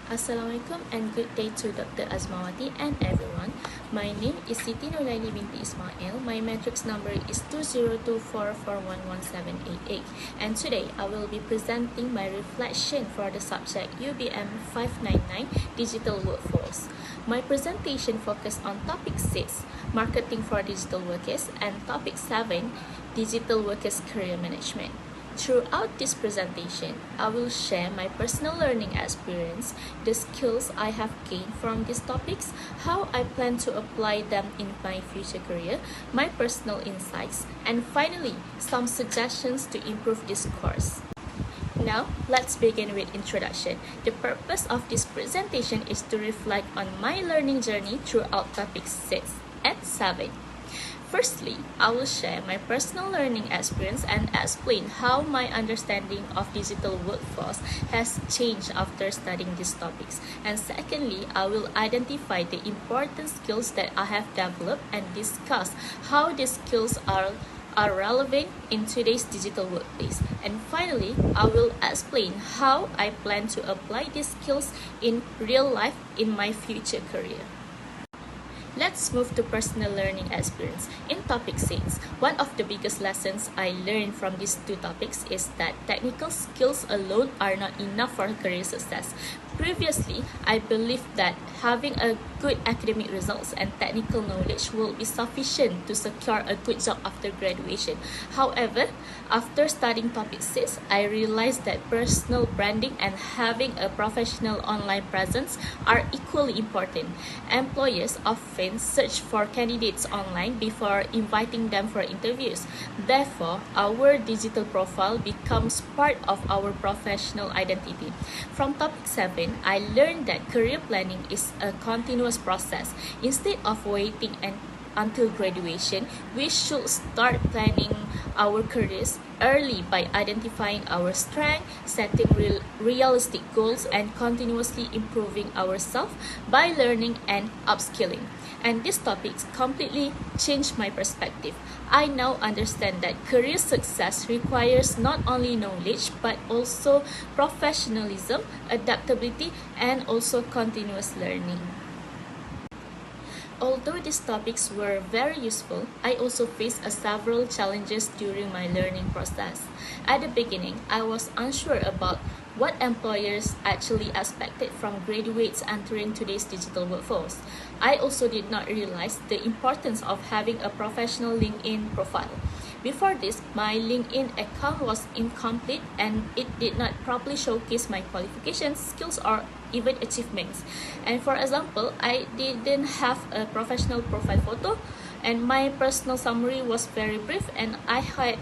Assalamualaikum and good day to Dr. Azmawati and everyone. My name is Siti Nurlaini binti Ismail. My matrix number is 2024411788 and today I will be presenting my reflection for the subject UBM599 Digital Workforce. My presentation focused on topic 6, Marketing for Digital Workers, and topic 7, Digital Workers Career Management. Throughout this presentation, I will share my personal learning experience, the skills I have gained from these topics, how I plan to apply them in my future career, my personal insights, and finally, some suggestions to improve this course. Now, let's begin with introduction. The purpose of this presentation is to reflect on my learning journey throughout topics 6 and 7. Firstly, I will share my personal learning experience and explain how my understanding of digital workforce has changed after studying these topics. And secondly, I will identify the important skills that I have developed and discuss how these skills are relevant in today's digital workplace. And finally, I will explain how I plan to apply these skills in real life in my future career. Let's move to personal learning experience. In topic 6, one of the biggest lessons I learned from these two topics is that technical skills alone are not enough for career success. Previously, I believed that having a good academic results and technical knowledge will be sufficient to secure a good job after graduation. However, after studying topic 6, I realized that personal branding and having a professional online presence are equally important. Employers often search for candidates online before inviting them for interviews. Therefore, our digital profile becomes part of our professional identity. From topic 7, I learned that career planning is a continuous process. Instead of waiting until graduation, we should start planning our careers early by identifying our strengths, setting realistic goals, and continuously improving ourselves by learning and upskilling. And this topic completely changed my perspective. I now understand that career success requires not only knowledge but also professionalism, adaptability, and also continuous learning. Although these topics were very useful, I also faced several challenges during my learning process. At the beginning, I was unsure about what employers actually expected from graduates entering today's digital workforce. I also did not realize the importance of having a professional LinkedIn profile. Before this, my LinkedIn account was incomplete and it did not properly showcase my qualifications, skills, or even achievements. And for example, I didn't have a professional profile photo and my personal summary was very brief and I had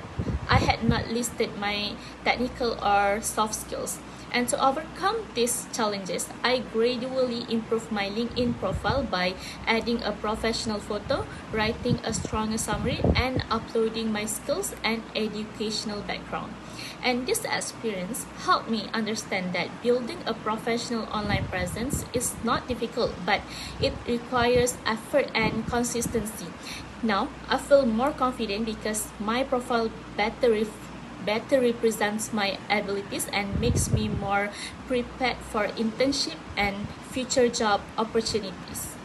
not listed my technical or soft skills. And to overcome these challenges, I gradually improved my LinkedIn profile by adding a professional photo, writing a stronger summary, and uploading my skills and educational background. And this experience helped me understand that building a professional online presence is not difficult, but it requires effort and consistency. Now, I feel more confident because my profile better represents my abilities and makes me more prepared for internship and future job opportunities.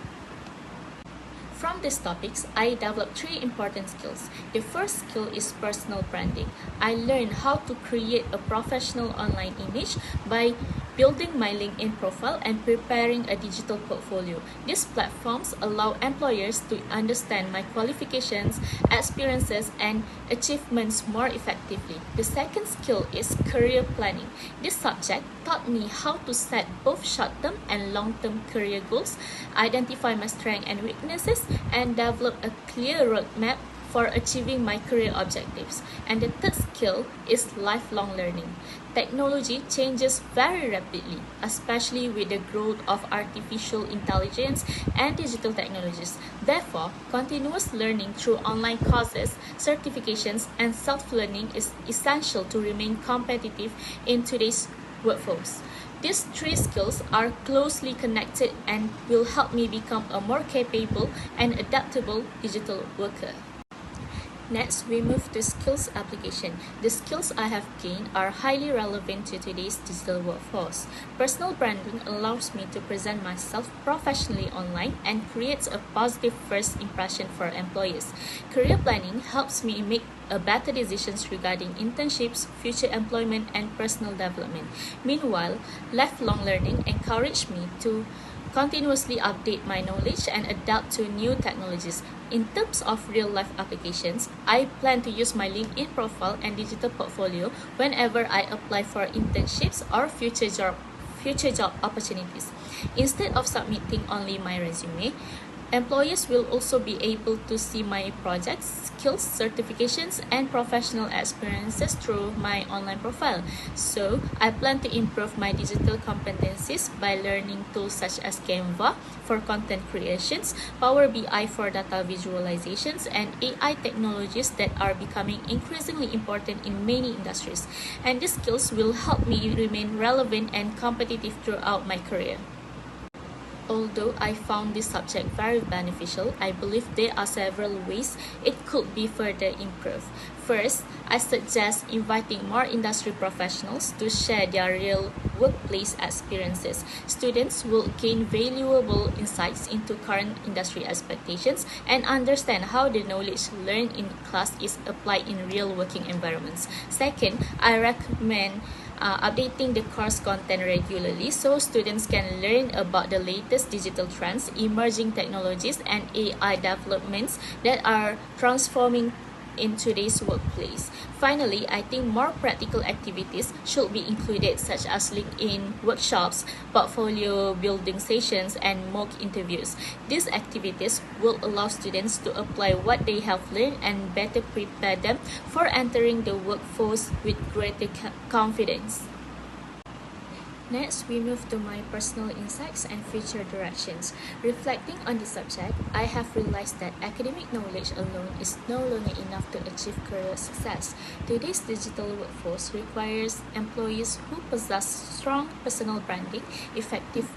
From these topics, I developed 3 important skills. The first skill is personal branding. I learned how to create a professional online image by building my LinkedIn profile and preparing a digital portfolio. These platforms allow employers to understand my qualifications, experiences, and achievements more effectively. The second skill is career planning. This subject taught me how to set both short-term and long-term career goals, identify my strengths and weaknesses, and develop a clear roadmap for achieving my career objectives. And the third skill is lifelong learning. Technology changes very rapidly, especially with the growth of artificial intelligence and digital technologies. Therefore, continuous learning through online courses, certifications, and self-learning is essential to remain competitive in today's workforce. These 3 skills are closely connected and will help me become a more capable and adaptable digital worker. Next, we move to skills application. The skills I have gained are highly relevant to today's digital workforce. Personal branding allows me to present myself professionally online and creates a positive first impression for employers. Career planning helps me make better decisions regarding internships, future employment, and personal development. Meanwhile, lifelong learning encourages me to continuously update my knowledge and adapt to new technologies. In terms of real-life applications, I plan to use my LinkedIn profile and digital portfolio whenever I apply for internships or future job opportunities. Instead of submitting only my resume, employers will also be able to see my projects, skills, certifications, and professional experiences through my online profile. So, I plan to improve my digital competencies by learning tools such as Canva for content creations, Power BI for data visualizations, and AI technologies that are becoming increasingly important in many industries. And these skills will help me remain relevant and competitive throughout my career. Although I found this subject very beneficial, I believe there are several ways it could be further improved. First, I suggest inviting more industry professionals to share their real workplace experiences. Students will gain valuable insights into current industry expectations and understand how the knowledge learned in class is applied in real working environments. Second, I recommend updating the course content regularly so students can learn about the latest digital trends, emerging technologies, and AI developments that are transforming in today's workplace. Finally, I think more practical activities should be included, such as LinkedIn workshops, portfolio building sessions, and mock interviews. These activities will allow students to apply what they have learned and better prepare them for entering the workforce with greater confidence. Next, we move to my personal insights and future directions. Reflecting on the subject, I have realized that academic knowledge alone is no longer enough to achieve career success. Today's digital workforce requires employees who possess strong personal branding, effective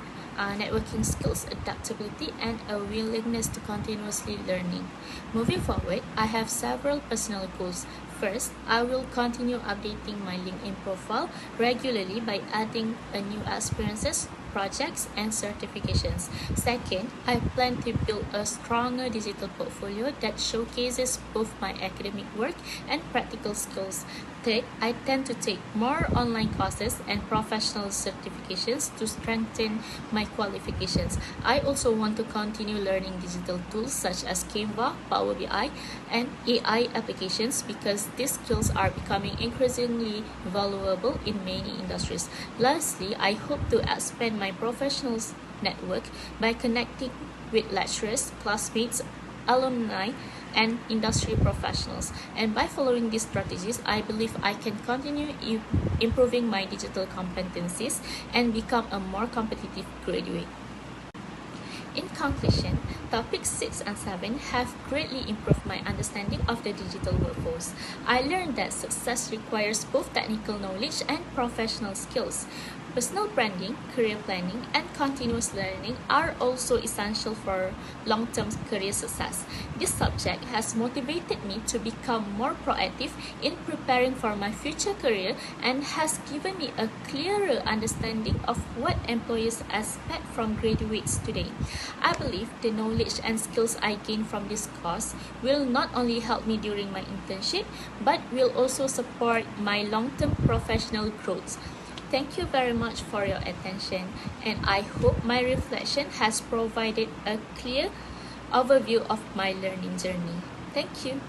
networking skills, adaptability, and a willingness to continuously learning. Moving forward, I have several personal goals. First, I will continue updating my LinkedIn profile regularly by adding new experiences, projects, and certifications. Second, I plan to build a stronger digital portfolio that showcases both my academic work and practical skills. Third, I tend to take more online courses and professional certifications to strengthen my qualifications. I also want to continue learning digital tools such as Canva, Power BI, and AI applications because these skills are becoming increasingly valuable in many industries. Lastly, I hope to expand my professional network by connecting with lecturers, classmates, alumni, and industry professionals. And by following these strategies, I believe I can continue improving my digital competencies and become a more competitive graduate. In conclusion, topics 6 and 7 have greatly improved my understanding of the digital workforce. I learned that success requires both technical knowledge and professional skills. Personal branding, career planning, and continuous learning are also essential for long-term career success. This subject has motivated me to become more proactive in preparing for my future career and has given me a clearer understanding of what employers expect from graduates today. I believe the knowledge and skills I gain from this course will not only help me during my internship, but will also support my long-term professional growth. Thank you very much for your attention, and I hope my reflection has provided a clear overview of my learning journey. Thank you.